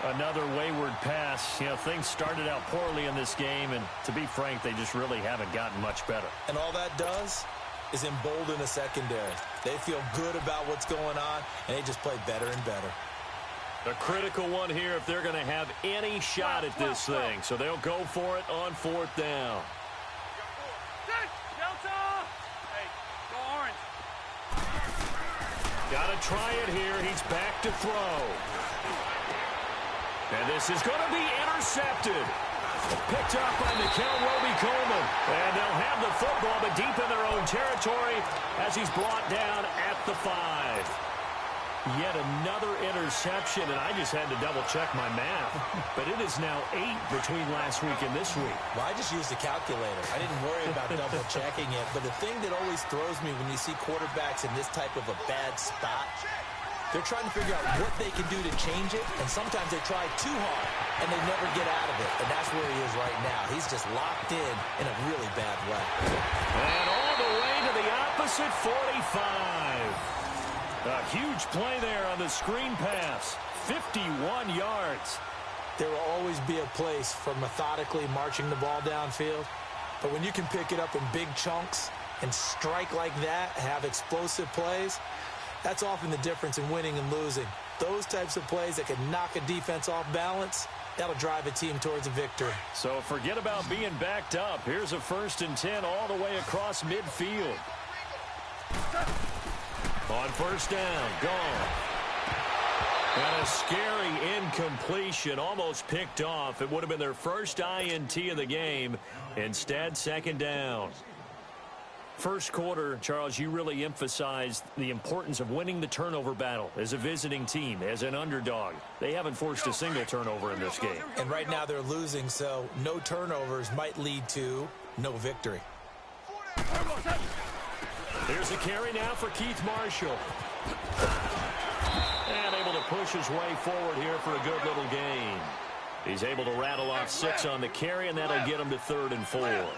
Another wayward pass. You know, things started out poorly in this game, and to be frank, they just really haven't gotten much better. And all that does is embolden the secondary. They feel good about what's going on, and they just play better and better. A critical one here if they're going to have any shot at this thing. So they'll go for it on 4th down. Delta. Hey, go orange. Got to try it here. He's back to throw. And this is going to be intercepted. Picked up by Nickel Roby-Coleman. And they'll have the football, but deep in their own territory as he's brought down at the 5. Yet another interception, and I just had to double-check my math. But it is now 8 between last week and this week. Well, I just used a calculator. I didn't worry about double-checking it. But the thing that always throws me when you see quarterbacks in this type of a bad spot, they're trying to figure out what they can do to change it, and sometimes they try too hard, and they never get out of it. And that's where he is right now. He's just locked in a really bad way. And all the way to the opposite 45. A huge play there on the screen pass. 51 yards. There will always be a place for methodically marching the ball downfield. But when you can pick it up in big chunks and strike like that, have explosive plays, that's often the difference in winning and losing. Those types of plays that can knock a defense off balance, that'll drive a team towards a victory. So forget about being backed up. Here's a 1st and 10 all the way across midfield. On 1st down, gone. And a scary incompletion, almost picked off. It would have been their first INT of the game. Instead, 2nd down. First quarter, Charles, you really emphasized the importance of winning the turnover battle as a visiting team, as an underdog. They haven't forced a single turnover in this game. And right now they're losing, so no turnovers might lead to no victory. Here's a carry now for Keith Marshall. And able to push his way forward here for a good little gain. He's able to rattle off 6 on the carry, and that'll get him to 3rd and 4.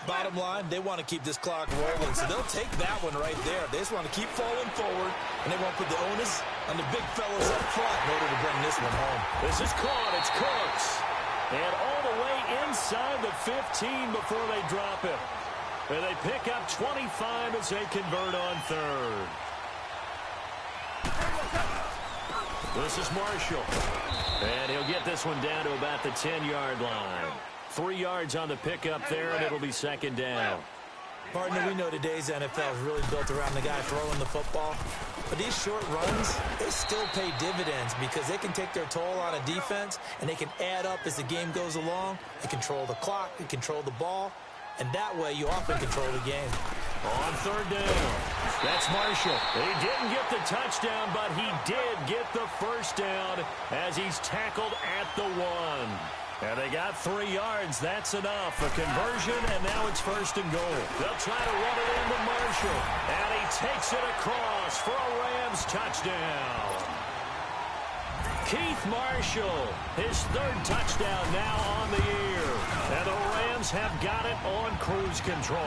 Bottom line, they want to keep this clock rolling, so they'll take that one right there. They just want to keep falling forward, and they won't put the onus on the big fellows up front in order to bring this one home. This is caught. It's Cooks. And all the way inside the 15 before they drop it. And they pick up 25 as they convert on third. This is Marshall. And he'll get this one down to about the 10-yard line. 3 yards on the pickup there, and it'll be second down. Partner, we know today's NFL is really built around the guy throwing the football. But these short runs, they still pay dividends because they can take their toll on a defense, and they can add up as the game goes along. They control the clock, they control the ball, and that way you often control the game. On third down, that's Marshall. He didn't get the touchdown, but he did get the first down as he's tackled at the 1. And they got 3 yards. That's enough. A conversion, and now it's first and goal. They'll try to run it into Marshall. And he takes it across for a Rams touchdown. Keith Marshall, his 3rd touchdown now on the year. And the Rams have got it on cruise control.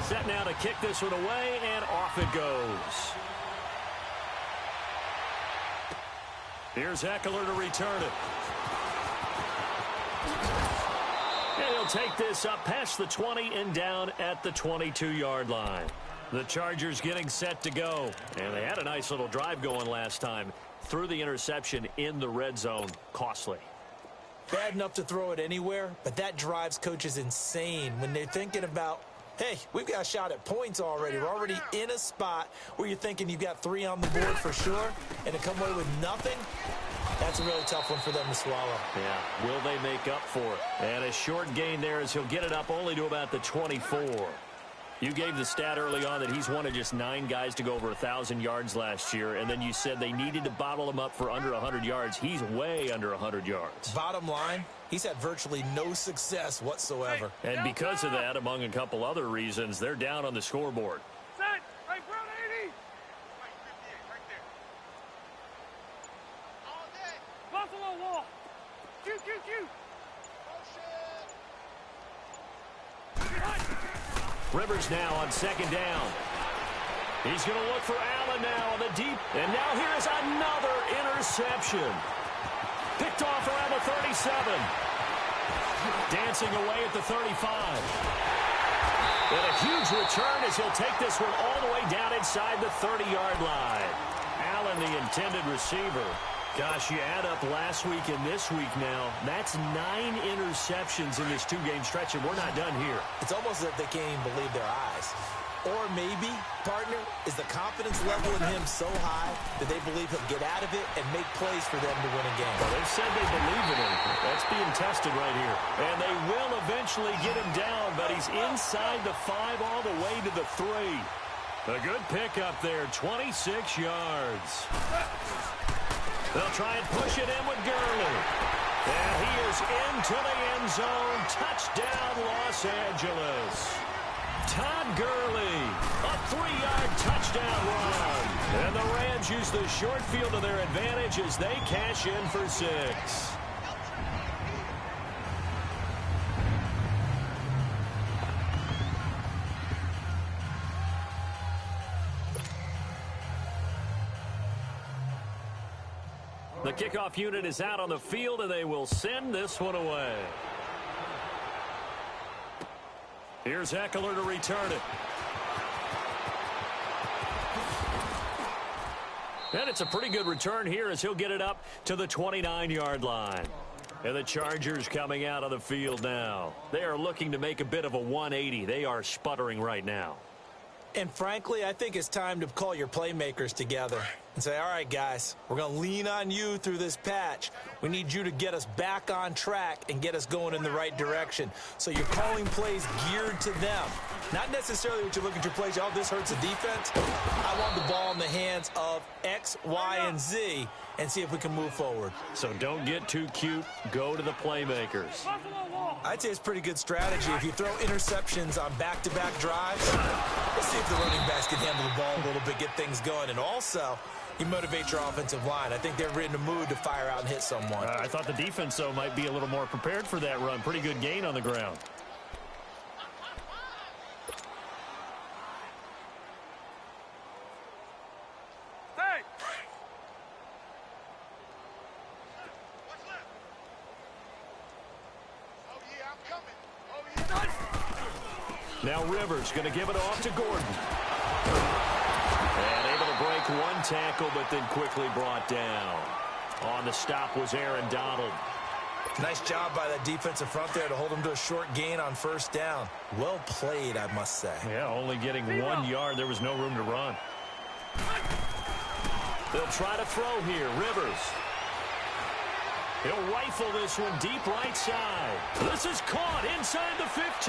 Set now to kick this one away, and off it goes. Here's Eckler to return it. And he'll take this up past the 20 and down at the 22-yard line. The Chargers getting set to go. And they had a nice little drive going last time. Threw the interception in the red zone. Costly. Bad enough to throw it anywhere, but that drives coaches insane when they're thinking about, hey, we've got a shot at points already. We're already in a spot where you're thinking you've got 3 on the board for sure, and to come away with nothing, that's a really tough one for them to swallow. Yeah, will they make up for it? And a short gain there as he'll get it up only to about the 24. You gave the stat early on that he's one of just 9 guys to go over 1,000 yards last year, and then you said they needed to bottle him up for under 100 yards. He's way under 100 yards. Bottom line, he's had virtually no success whatsoever. And because of that, among a couple other reasons, they're down on the scoreboard. Set. Right front 80. Right 58, right there. All day. Buffalo wall. Q. Rivers now on second down. He's going to look for Allen now on the deep. And now here's another interception. Picked off around the 37. Dancing away at the 35. And a huge return as he'll take this one all the way down inside the 30-yard line. Allen, the intended receiver. Gosh, you add up last week and this week now, that's 9 interceptions in this 2-game stretch, and we're not done here. It's almost as if they can't even believe their eyes. Or maybe, partner, is the confidence level in him so high that they believe he'll get out of it and make plays for them to win a game. Well, they've said they believe in him. That's being tested right here. And they will eventually get him down, but he's inside the 5 all the way to the 3. A good pickup there, 26 yards. They'll try and push it in with Gurley. And he is into the end zone. Touchdown, Los Angeles. Todd Gurley, a 3-yard touchdown run. And the Rams use the short field to their advantage as they cash in for 6. The kickoff unit is out on the field, and they will send this one away. Here's Eckler to return it. And it's a pretty good return here as he'll get it up to the 29-yard line. And the Chargers coming out of the field now. They are looking to make a bit of a 180. They are sputtering right now. And frankly, I think it's time to call your playmakers together and say, all right, guys, we're going to lean on you through this patch. We need you to get us back on track and get us going in the right direction. So you're calling plays geared to them. Not necessarily what you look at your plays, oh, this hurts the defense. I want the ball in the hands of X, Y, and Z and see if we can move forward. So don't get too cute. Go to the playmakers. I'd say it's pretty good strategy. If you throw interceptions on back-to-back drives, let's see if the running backs can handle the ball a little bit, get things going. And also, You motivate your offensive line. I think they're in the mood to fire out and hit someone. I thought the defense, though, might be a little more prepared for that run. Pretty good gain on the ground. Hey! Oh, yeah, I'm coming. Oh, yeah. Now Rivers going to give it off to Gordon. And able to break one tackle, but then quickly brought down. On the stop was Aaron Donald. Nice job by that defensive front there to hold him to a short gain on first down. Well played, I must say. Yeah, only getting 1 yard. There was no room to run. They'll try to throw here. Rivers. He'll rifle this one deep right side. This is caught inside the 15.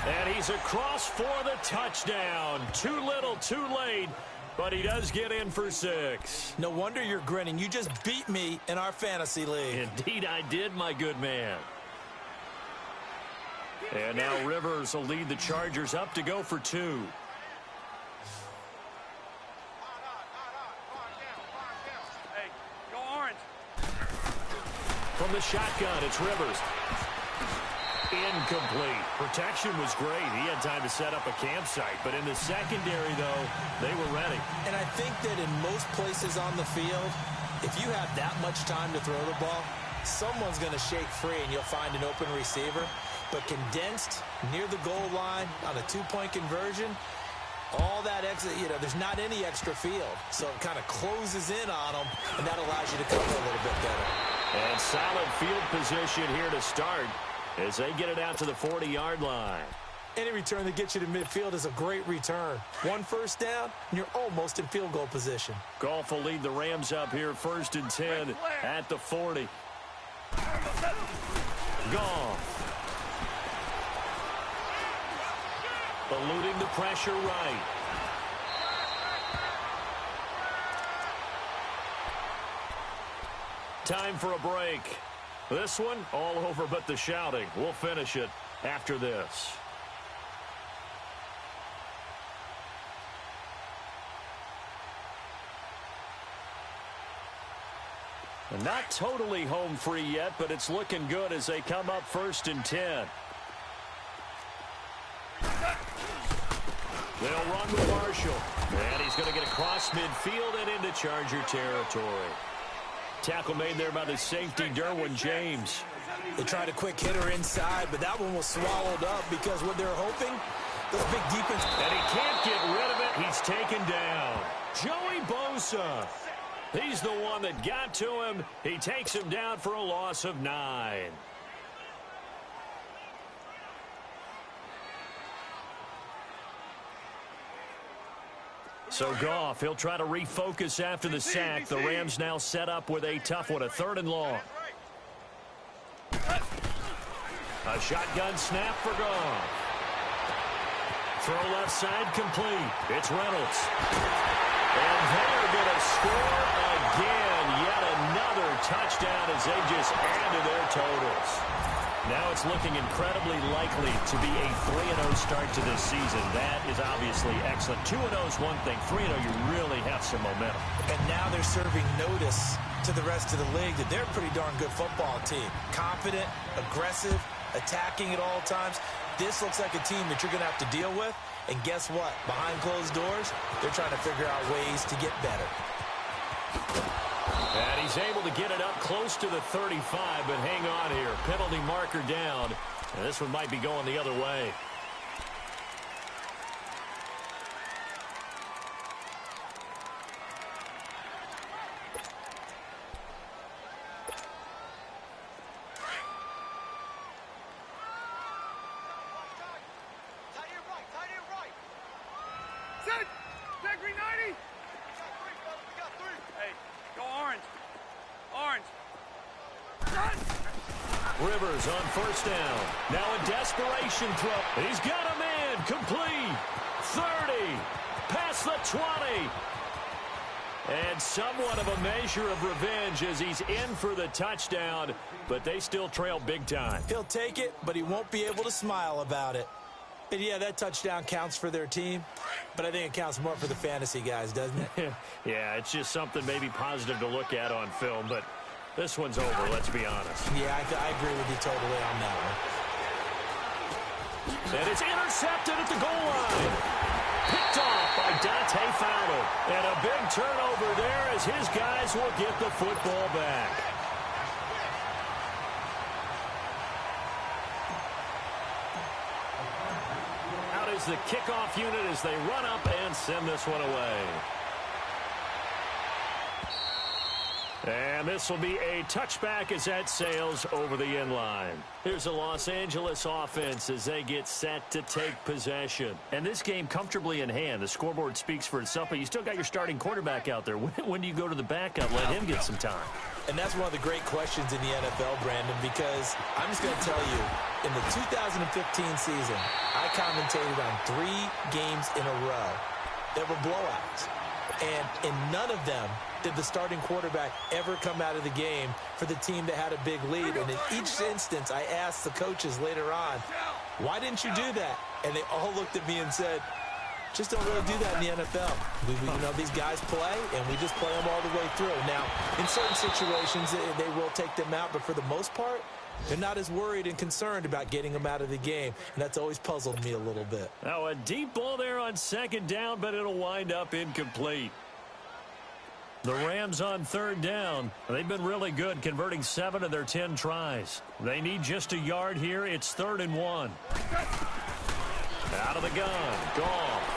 And he's across for the touchdown. Too little, too late. But he does get in for 6. No wonder you're grinning. You just beat me in our fantasy league. Indeed I did, my good man. And now Rivers will lead the Chargers up to go for 2. Hey, go orange. From the shotgun, it's Rivers. Incomplete. Protection was great. He had time to set up a campsite. But in the secondary, though, they were ready. And I think that in most places on the field, if you have that much time to throw the ball, someone's going to shake free and you'll find an open receiver. But condensed near the goal line on a 2-point conversion, all that extra, there's not any extra field. So it kind of closes in on them, and that allows you to cover a little bit better. And solid field position here to start as they get it out to the 40-yard line. Any return that gets you to midfield is a great return. 1 first down, and you're almost in field goal position. Goff will lead the Rams up here 1st and 10 at the 40. Goff. Eluding the pressure right. Time for a break. This one, all over but the shouting. We'll finish it after this. Not totally home free yet, but it's looking good as they come up 1st and 10. They'll run with Marshall. And he's going to get across midfield and into Charger territory. Tackle made there by the safety, Derwin James. They tried a quick hitter inside, but that one was swallowed up because what they're hoping, those big defense. And he can't get rid of it. He's taken down. Joey Bosa. He's the one that got to him. He takes him down for a loss of 9. So Goff, he'll try to refocus after the sack. The Rams now set up with a tough one, a 3rd and long. A shotgun snap for Goff. Throw left side complete. It's Reynolds. And they're going to score again. Yet another touchdown as they just add to their totals. Now it's looking incredibly likely to be a 3-0 start to this season. That is obviously excellent. 2-0 is one thing. 3-0, you really have some momentum. And now they're serving notice to the rest of the league that they're a pretty darn good football team. Confident, aggressive, attacking at all times. This looks like a team that you're going to have to deal with. And guess what? Behind closed doors, they're trying to figure out ways to get better. And he's able to get it up close to the 35, but hang on here. Penalty marker down. And this one might be going the other way. Rivers on 1st down. Now a desperation throw. He's got a man. Complete. 30. Past the 20. And somewhat of a measure of revenge as he's in for the touchdown. But they still trail big time. He'll take it, but he won't be able to smile about it. And yeah, that touchdown counts for their team, but I think it counts more for the fantasy guys, doesn't it? Yeah, it's just something maybe positive to look at on film, but this one's over, let's be honest. Yeah, I agree with you totally on that one. And it's intercepted at the goal line. Picked off by Dante Fowler. And a big turnover there as his guys will get the football back. Out is the kickoff unit as they run up and send this one away. And this will be a touchback as that sails over the end line. Here's the Los Angeles offense as they get set to take possession. And this game comfortably in hand. The scoreboard speaks for itself, but you still got your starting quarterback out there. When do you go to the backup? Let him get some time. And that's one of the great questions in the NFL, Brandon, because I'm just going to tell you, in the 2015 season, I commentated on 3 games in a row that were blowouts. And in none of them did the starting quarterback ever come out of the game for the team that had a big lead. And in each instance, I asked the coaches later on, why didn't you do that? And they all looked at me and said, just don't really do that in the NFL. You know, these guys play, and we just play them all the way through. Now, in certain situations, they will take them out, but for the most part, they're not as worried and concerned about getting them out of the game, and that's always puzzled me a little bit. Now, a deep ball there on second down, but it'll wind up incomplete. The Rams on third down. They've been really good, converting 7 of their 10 tries. They need just a yard here. It's 3rd and 1. Out of the gun. Goff.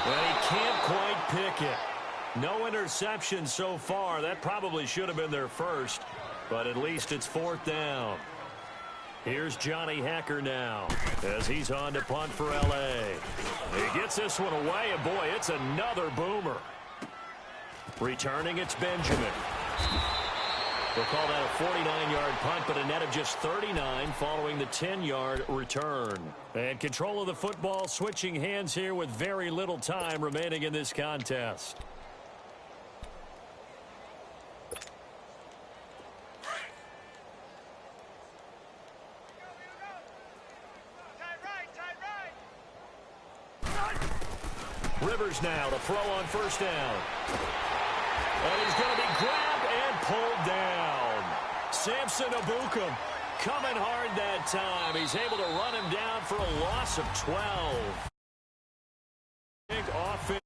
Well, he can't quite pick it. No interception so far. That probably should have been their first, but at least it's 4th down. Here's Johnny Hacker now as he's on to punt for L.A. He gets this one away, and boy, it's another boomer. Returning, it's Benjamin. They'll call that a 49-yard punt, but a net of just 39 following the 10-yard return. And control of the football switching hands here with very little time remaining in this contest. Rivers now to throw on first down. And he's going to be grabbed and pulled down. Samson Ebukam coming hard that time. He's able to run him down for a loss of 12. Big offense.